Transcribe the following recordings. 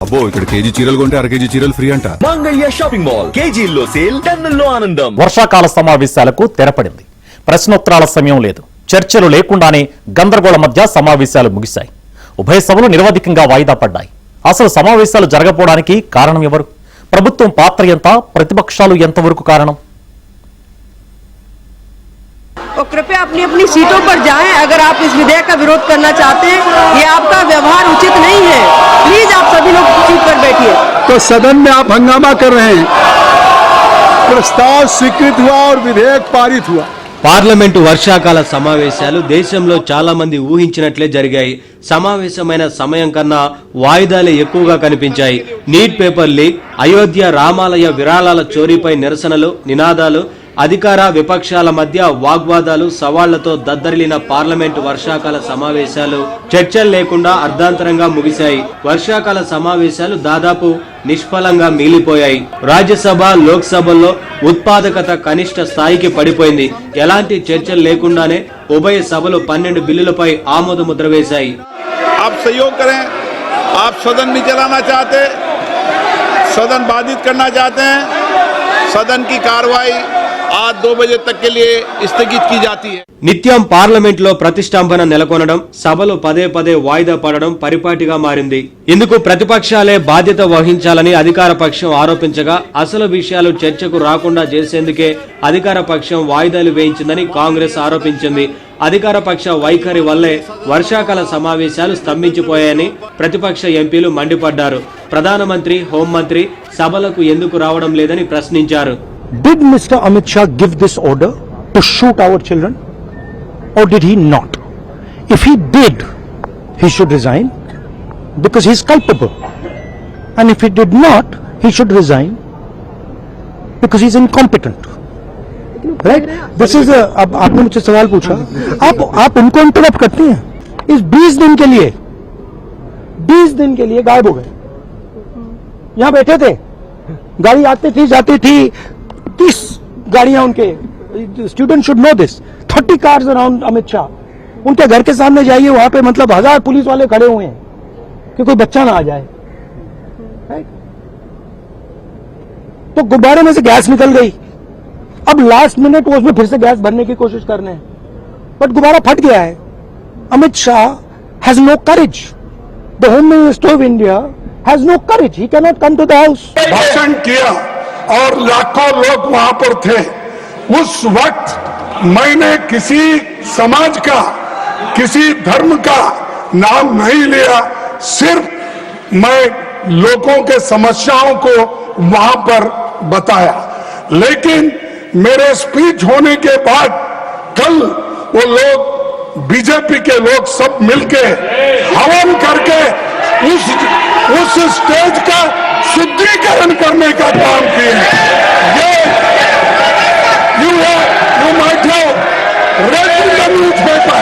అబ్బో ఇక్కడ కేజీ చీరలు కొంటే అర కేజీ చీరలు ఫ్రీ అంట. మంగళ్య షాపింగ్ మాల్ కేజీల్లో సేల్, టన్నుల్లో ఆనందం. వర్షాకాల సమావేశాలకు తెరపడింది. ప్రశ్నోత్తరాల సమయం లేదు. చర్చలు లేకుండానే గందరగోళ మధ్య సమావేశాలు ముగిశాయి. ఉభయ సభలు నిరవధికంగా వాయిదా పడ్డాయి. అసలు సమావేశాలు జరగకపోవడానికి కారణం ఎవరు? ప్రభుత్వం పాత్ర ఎంత? ప్రతిపక్షాలు ఎంతవరకు కారణం? और कृपया अपनी अपनी सीटों पर जाएं। अगर आप इस विधेयक का विरोध करना चाहते हैं, ये आपका व्यवहार उचित नहीं है। प्लीज आप सभी लोग सीट पर बैठिए। तो सदन में आप हंगामा कर रहे हैं। प्रस्ताव स्वीकृत हुआ और विधेयक पारित हुआ। పార్లమెంటు వర్షాకాల సమావేశాలు దేశంలో చాలా మంది ఊహించినట్లే జరిగాయి. సమావేశమైన సమయం కన్నా వాయిదాలే ఎక్కువగా కనిపించాయి. నీట్ పేపర్ లీక్, అయోధ్య రామాలయ విరాళాల చోరీపై నిరసనలు, నినాదాలు, అధికార విపక్షాల మధ్య వాగ్వాదాలు, సవాళ్లతో దద్దరిల్లిన పార్లమెంటు వర్షాకాల సమావేశాలు చర్చలు లేకుండా అర్ధాంతరంగా ముగిశాయి. వర్షాకాల సమావేశాలు దాదాపు నిష్ఫలంగా మిగిలిపోయాయి. రాజ్యసభ, లోక్సభల్లో ఉత్పాదకత కనిష్ట స్థాయికి పడిపోయింది. ఎలాంటి చర్చలు లేకుండానే ఉభయ సభలు 12 బిల్లులపై ఆమోద ముద్ర వేశాయి. आप सहयोग करें, आप सदन नहीं चलाना चाहते, सदन बाधित करना चाहते हैं, सदन की कार्रवाई आज 2 बजे तक के लिए स्थगित की जाती है. నిత్యం పార్లమెంట్లో ప్రతిష్టంభన నెలకొనడం, సభలు పదే పదే వాయిదా పడడం పరిపాటిగా మారింది. ఇందుకు ప్రతిపక్షాలే బాధ్యత వహించాలని అధికార పక్షం ఆరోపించగా, అసలు విషయాలు చర్చకు రాకుండా చేసేందుకే అధికార పక్షం వాయిదాలు వేయించిందని కాంగ్రెస్ ఆరోపించింది. అధికార పక్ష వైఖరి వల్లే వర్షాకాల సమావేశాలు స్తంభించిపోయాయని ప్రతిపక్ష ఎంపీలు మండిపడ్డారు. ప్రధానమంత్రి, హోంమంత్రి సభలకు ఎందుకు రావడం లేదని ప్రశ్నించారు. Did Mr. Amit Shah give this order to shoot our children, or did he not? If he did, he should resign because he is culpable. And if he did not, he should resign because he is incompetent. Right? This is a, अब आपने मुझसे सवाल पूछा, आप उनको interrupt करते हैं. इस 20 दिन के लिए 20 दिन के लिए गायब हो गए. यहाँ बैठे थे, गाड़ी आती थी जाती थी, 30 गाड़ियां उनके. Student should know this. 30 cars around Amit Shah. उनके घर के सामने जाइए, वहां पे मतलब 1000 पुलिस वाले खड़े हुए हैं कि कोई बच्चा ना आ जाए. तो गुब्बारे में से गैस निकल गई. अब लास्ट मिनट वो उसमें फिर से गैस भरने की कोशिश कर रहे हैं, बट गुब्बारा फट गया है. Amit Shah has no courage. The home minister of India has no courage. He can not come to the house. भाषण किया और लाखों लोग वहां पर थे. उस वक्त मैंने किसी समाज का, किसी धर्म का नाम नहीं लिया. सिर्फ मैं लोगों के समस्याओं को वहां पर बताया. लेकिन मेरे स्पीच होने के बाद कल वो लोग, बीजेपी के लोग सब मिलके हवन करके उस स्टेज का शुद्धिकरण करने का काम किए. ये you might have read in the newspaper.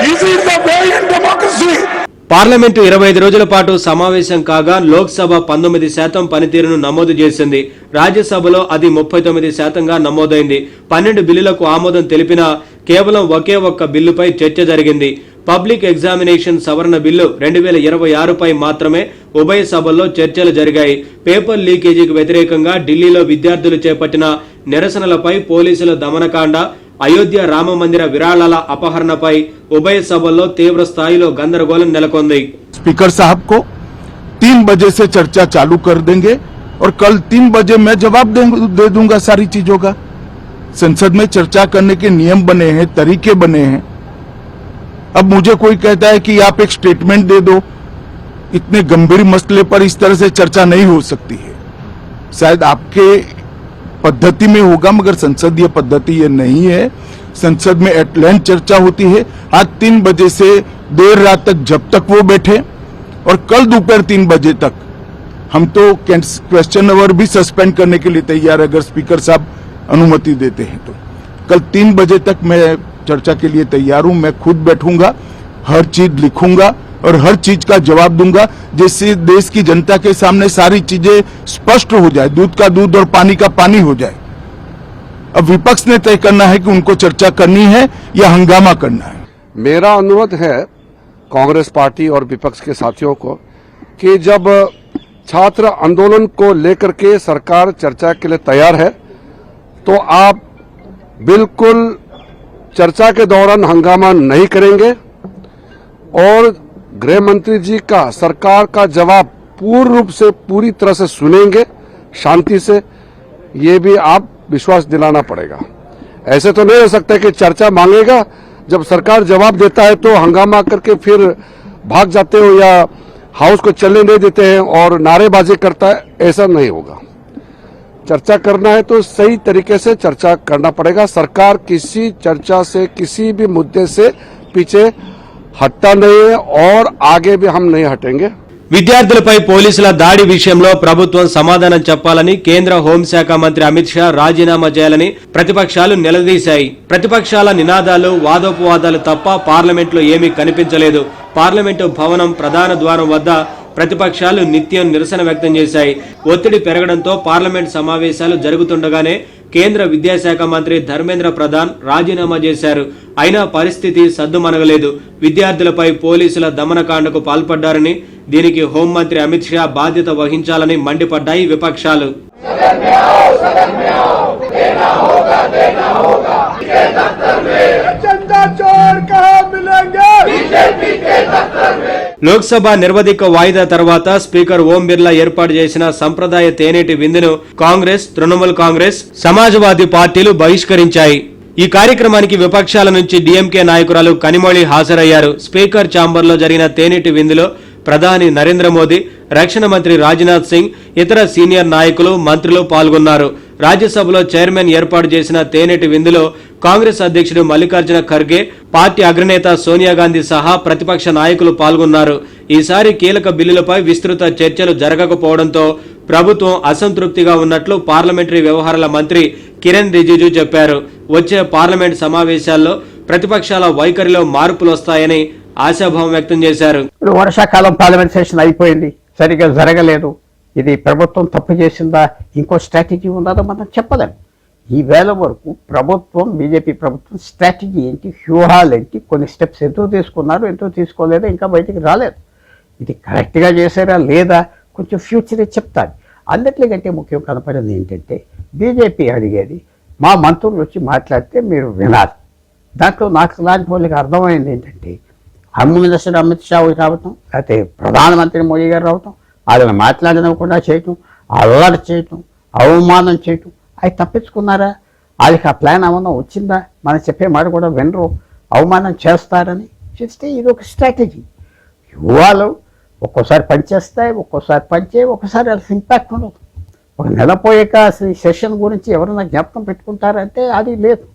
Is it the way in democracy? Parliament 25 రోజుల పాటు సమావేశం కాగా లోక్సభ 19% పనితీరును నమోదు చేసింది. రాజ్యసభలో అది 39%గా నమోదైంది. 12 బిల్లులకు ఆమోదం తెలిపినా కేవలం ఒకే ఒక్క బిల్లుపై చర్చ జరిగింది. పబ్లిక్ ఎగ్జామినేషన్ సవరణ బిల్లు 2026పై మాత్రమే ఉభయ సభల్లో చర్చలు జరిగాయి. పేపర్ లీకేజీకి వ్యతిరేకంగా ఢిల్లీలో విద్యార్థులు చేపట్టిన నిరసనలపై పోలీసుల దమనకాండ, అయోధ్య రామ మందిర విరాళాల అపహరణపై ఉభయ సభల్లో తీవ్ర స్థాయిలో గందరగోళం నెలకొంది. स्पीकर साहब को 3 बजे से चर्चा चालू कर देंगे और कल 3 बजे मैं जवाब दे दूंगा सारी चीजों का. संसद में चर्चा करने के नियम बने हैं, तरीके बने हैं. अब मुझे कोई कहता है कि आप एक स्टेटमेंट दे दो. इतने गंभीर मसले पर इस तरह से चर्चा नहीं हो सकती है. शायद आपके पद्धति में होगा, मगर संसदीय पद्धति ये नहीं है. संसद में एटलैंड चर्चा होती है. आज 3 बजे से देर रात तक, जब तक वो बैठे, और कल दोपहर 3 बजे तक. हम तो क्वेश्चन आवर भी सस्पेंड करने के लिए तैयार, अगर स्पीकर साहब अनुमति देते हैं तो. कल 3 बजे तक मैं चर्चा के लिए तैयार हूं. मैं खुद बैठूंगा, हर चीज लिखूंगा और हर चीज का जवाब दूंगा, जिससे देश की जनता के सामने सारी चीजें स्पष्ट हो जाए, दूध का दूध और पानी का पानी हो जाए. अब विपक्ष ने तय करना है कि उनको चर्चा करनी है या हंगामा करना है. मेरा अनुरोध है कांग्रेस पार्टी और विपक्ष के साथियों को कि जब छात्र आंदोलन को लेकर के सरकार चर्चा के लिए तैयार है, तो आप बिल्कुल चर्चा के दौरान हंगामा नहीं करेंगे और गृह मंत्री जी का सरकार का जवाब पूर्ण रूप से पूरी तरह से सुनेंगे शांति से, ये भी आप विश्वास दिलाना पड़ेगा। ऐसे तो नहीं हो सकता कि चर्चा मांगेगा, जब सरकार जवाब देता है तो हंगामा करके फिर भाग जाते हो या हाउस को चलने नहीं देते हैं और नारेबाजी करता है, ऐसा नहीं होगा। चर्चा करना है तो सही तरीके से चर्चा करना पड़ेगा। सरकार किसी चर्चा से, किसी भी मुद्दे से पीछे हटता नहीं है और आगे भी हम नहीं हटेंगे। విద్యార్థులపై పోలీసుల దాడి విషయంలో ప్రభుత్వం సమాధానం చెప్పాలని కేంద్ర హోంశాఖ మంత్రి అమిత్ షా రాజీనామా చేయాలని ప్రతిపక్షాలు నిలదీశాయి. ప్రతిపక్షాల నినాదాలు, వాదోపవాదాలు తప్ప పార్లమెంట్లో ఏమీ కనిపించలేదు. పార్లమెంటు భవనం ప్రధాన ద్వారం వద్ద ప్రతిపక్షాలు నిత్యం నిరసన వ్యక్తం చేశాయి. ఒత్తిడి పెరగడంతో పార్లమెంట్ సమావేశాలు జరుగుతుండగానే కేంద్ర విద్యాశాఖ మంత్రి ధర్మేంద్ర ప్రధాన్ రాజీనామా చేశారు. అయినా పరిస్థితి సద్దుమణగలేదు. విద్యార్థులపై పోలీసుల దమనకాండకు పాల్పడ్డారని, దీనికి హోంమంత్రి అమిత్ షా బాధ్యత వహించాలని మండిపడ్డాయి విపక్షాలు. లోక్సభ నిర్వధిక వాయిదా తర్వాత స్పీకర్ ఓం బిర్లా ఏర్పాటు చేసిన సంప్రదాయ తేనేటి విందును కాంగ్రెస్, తృణమూల్ కాంగ్రెస్, సమాజ్వాదీ పార్టీలు బహిష్కరించాయి. ఈ కార్యక్రమానికి విపక్షాల నుంచి డీఎంకే నాయకురాలు కనిమొళి హాజరయ్యారు. స్పీకర్ ఛాంబర్లో జరిగిన తేనేటి విందులో ప్రధాని నరేంద్ర మోదీ, రక్షణ మంత్రి రాజ్నాథ్ సింగ్, ఇతర సీనియర్ నాయకులు, మంత్రులు పాల్గొన్నారు. రాజ్యసభలో చైర్మన్ ఏర్పాటు చేసిన తేనేటి విందులో కాంగ్రెస్ అధ్యక్షుడు మల్లికార్జున ఖర్గే, పార్టీ అగ్రనేత సోనియా గాంధీ సహా ప్రతిపక్ష నాయకులు పాల్గొన్నారు. ఈసారి కీలక బిల్లులపై విస్తృత చర్చలు జరగకపోవడంతో ప్రభుత్వం అసంతృప్తిగా ఉన్నట్లు పార్లమెంటరీ వ్యవహారాల మంత్రి కిరణ్ రిజిజు చెప్పారు. వచ్చే పార్లమెంట్ సమావేశాల్లో ప్రతిపక్షాల వైఖరిలో మార్పులు వస్తాయని ఆశాభావం వ్యక్తం చేశారు. వర్షాకాలం పార్లమెంట్ సెషన్ అయిపోయింది, సరిగ్గా జరగలేదు. ఇది ప్రభుత్వం తప్పు చేసిందా, ఇంకో స్ట్రాటజీ ఉన్నదో మనం చెప్పలేం. ఈ వేళ వరకు ప్రభుత్వం, బీజేపీ ప్రభుత్వం స్ట్రాటజీ ఏంటి, వ్యూహాలు ఏంటి, కొన్ని స్టెప్స్ ఎంతో తీసుకున్నారు, ఎంతో తీసుకోలేదో ఇంకా బయటికి రాలేదు. ఇది కరెక్ట్గా చేశారా లేదా కొంచెం ఫ్యూచరే చెప్తారు. అన్నిటికంటే ముఖ్యం కనపడేది ఏంటంటే బీజేపీ అడిగేది మా మంత్రులు వచ్చి మాట్లాడితే మీరు వినాలి. దాంట్లో నాకు లాంటి వాళ్ళకి అర్థమైంది ఏంటంటే హోమ్ మినిస్టర్ అమిత్ షా రావటం, లేకపోతే ప్రధానమంత్రి మోడీ గారు రావటం, వాళ్ళని మాట్లాడనివ్వకుండా చేయటం, అల్లరి చేయటం, అవమానం చేయటం, అవి తప్పించుకున్నారా? వాళ్ళకి ఆ ప్లాన్ ఏమన్నా వచ్చిందా? మనం చెప్పే మాట కూడా వినరు, అవమానం చేస్తారని చేస్తే ఇది ఒక స్ట్రాటజీ. యువాలు ఒక్కోసారి పనిచేస్తాయి, ఒక్కోసారి పనిచేయి, ఒక్కోసారి వాళ్ళకి ఇంపాక్ట్ ఉండదు. ఒక నెలపోయాక సెషన్ గురించి ఎవరైనా జ్ఞాపకం పెట్టుకుంటారంటే అది లేదు.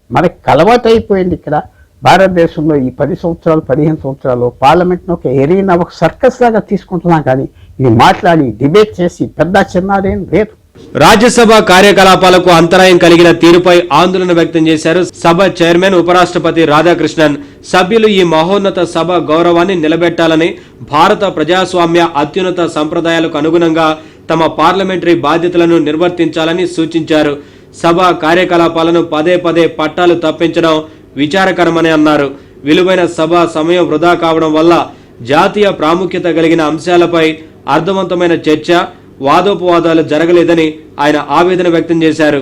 మనకి అలవాటు అయిపోయింది ఇక్కడ భారతదేశంలో ఈ 10 సంవత్సరాలు 15 సంవత్సరాలు పార్లమెంట్ను ఒక ఏరియా, ఒక సర్కస్ లాగా తీసుకుంటున్నాం. కానీ ఇది మాట్లాడి డిబేట్ చేసి పెద్ద చిన్నదేం లేదు. రాజ్యసభ కార్యకలాపాలకు అంతరాయం కలిగిన తీరుపై ఆందోళన వ్యక్తం చేశారు సభ చైర్మన్ ఉపరాష్ట్రపతి రాధాకృష్ణన్. సభ్యులు ఈ మహోన్నత సభ గౌరవాన్ని నిలబెట్టాలని, భారత ప్రజాస్వామ్య అత్యున్నత సంప్రదాయాలకు అనుగుణంగా తమ పార్లమెంటరీ బాధ్యతలను నిర్వర్తించాలని సూచించారు. సభ కార్యకలాపాలను పదే పదే పట్టాలు తప్పించడం విచారకరమని అన్నారు. విలువైన సభ సమయం వృధా కావడం వల్ల జాతీయ ప్రాముఖ్యత కలిగిన అంశాలపై అర్థవంతమైన చర్చ, వాదోపవాదాలు జరగలేదని ఆయన ఆవేదన వ్యక్తం చేశారు.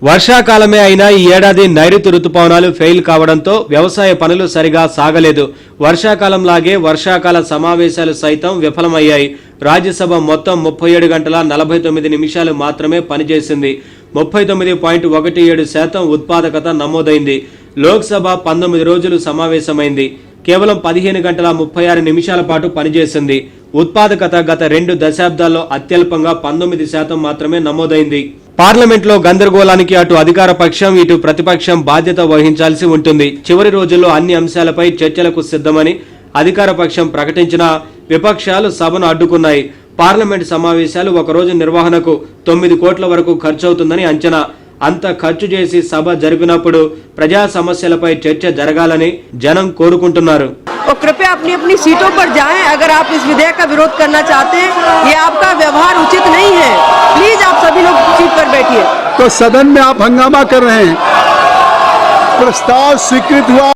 వర్షాకాలమే అయినా ఈ ఏడాది నైరుతి రుతుపవనాలు ఫెయిల్ కావడంతో వ్యవసాయ పనులు సరిగా సాగలేదు. వర్షాకాలం లాగే వర్షాకాల సమావేశాలు సైతం విఫలమయ్యాయి. రాజ్యసభ మొత్తం 37 గంటల 49 నిమిషాలు మాత్రమే పనిచేసింది. 39.17% ఉత్పాదకత నమోదైంది. లోక్సభ 19 రోజులు సమావేశమైంది. కేవలం 15 గంటల 36 నిమిషాల పాటు పనిచేసింది. ఉత్పాదకత గత 2 దశాబ్దాల్లో అత్యల్పంగా 19% మాత్రమే నమోదైంది. పార్లమెంట్లో గందరగోళానికి అటు అధికార పక్షం, ఇటు ప్రతిపక్షం బాధ్యత వహించాల్సి ఉంటుంది. చివరి రోజుల్లో అన్ని అంశాలపై చర్చలకు సిద్ధమని అధికార పక్షం ప్రకటించినా విపక్షాలు సభను అడ్డుకున్నాయి. పార్లమెంట్ సమావేశాలు ఒకరోజు నిర్వహణకు 9 కోట్ల వరకు ఖర్చవుతుందని అంచనా. అంత ఖర్చు చేసి సభ జరిపినప్పుడు ప్రజా సమస్యలపై చర్చ జరగాలని జనం కోరుకుంటున్నారు. और कृपया अपनी अपनी सीटों पर जाएं अगर आप इस विधेयक का विरोध करना चाहते हैं. ये आपका व्यवहार उचित नहीं है. प्लीज आप सभी लोग सीट पर बैठिए. तो सदन में आप हंगामा कर रहे हैं. प्रस्ताव स्वीकृत हुआ.